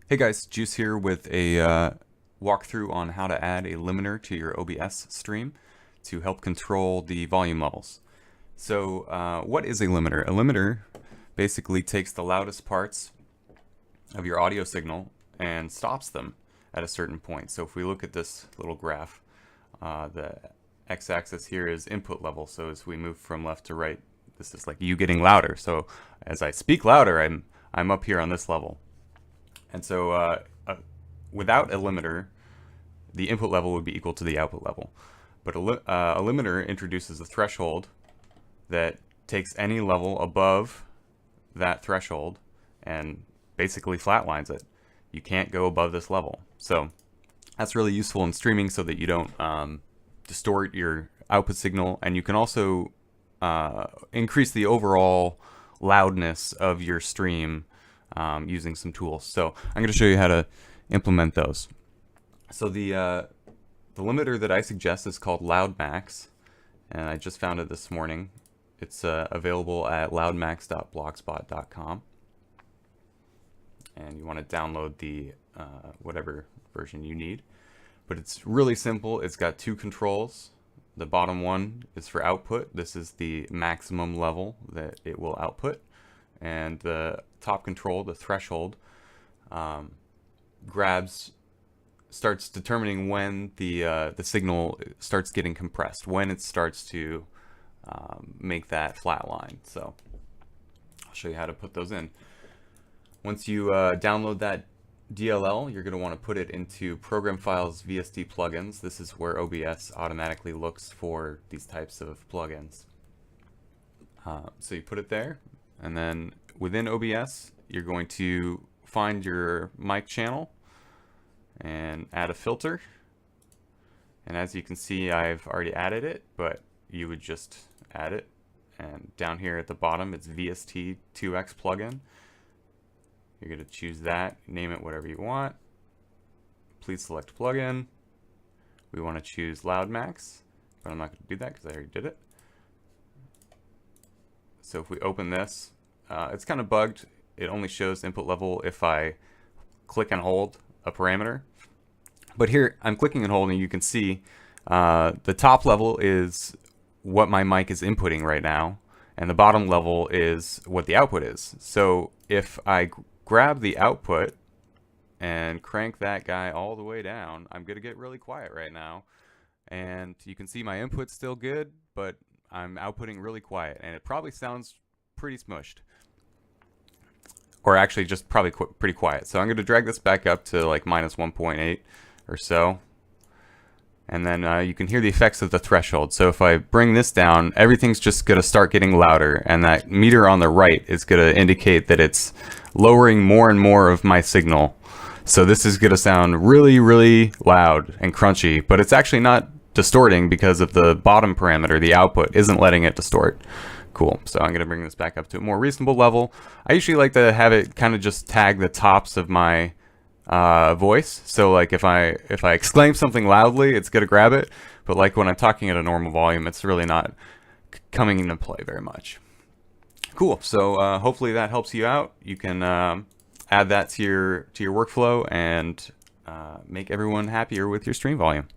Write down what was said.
Hey guys, Juice here with a walkthrough on how to add a limiter to your OBS stream to help control the volume levels. So what is a limiter? A limiter basically takes the loudest parts of your audio signal and stops them at a certain point. So if we look at this little graph, the x-axis here is input level. So as we move from left to right, this is like you getting louder. So as I speak louder, I'm up here on this level. And so without a limiter, the input level would be equal to the output level. But a limiter introduces a threshold that takes any level above that threshold and basically flatlines it. You can't go above this level. So that's really useful in streaming so that you don't distort your output signal, and you can also increase the overall loudness of your stream using some tools. So I'm going to show you how to implement those. So the limiter that I suggest is called LoudMax, and I just found it this morning. It's available at loudmax.blogspot.com, and you want to download the whatever version you need. But it's really simple. It's got two controls. The bottom one is for output. This is the maximum level that it will output. And the top control, the threshold, starts determining when the signal starts getting compressed, when it starts to make that flat line. So I'll show you how to put those in. Once you download that DLL, you're going to want to put it into Program Files VST plugins. This is where OBS automatically looks for these types of plugins. So you put it there. And then within OBS, you're going to find your mic channel and add a filter. And as you can see, I've already added it, but you would just add it. And down here at the bottom, it's VST 2X plugin. You're going to choose that, name it whatever you want. Please select plugin. We want to choose LoudMax, but I'm not going to do that because I already did it. So if we open this, it's kind of bugged. It only shows input level if I click and hold a parameter. But here I'm clicking and holding. You can see the top level is what my mic is inputting right now, and the bottom level is what the output is. So if I grab the output and crank that guy all the way down, I'm going to get really quiet right now. And you can see my input's still good, but I'm outputting really quiet, and it probably sounds pretty smushed, or actually just probably pretty quiet. So I'm going to drag this back up to like -1.8 or so, and then you can hear the effects of the threshold. So if I bring this down, everything's just going to start getting louder, and that meter on the right is going to indicate that it's lowering more and more of my signal. So this is going to sound really, really loud and crunchy, but it's actually not distorting because of the bottom parameter. The output isn't letting it distort. Cool. So I'm going to bring this back up to a more reasonable level. I usually like to have it kind of just tag the tops of my voice. So like if I exclaim something loudly, it's going to grab it. But like when I'm talking at a normal volume, it's really not coming into play very much. Cool. So hopefully that helps you out. You can add that to your workflow and make everyone happier with your stream volume.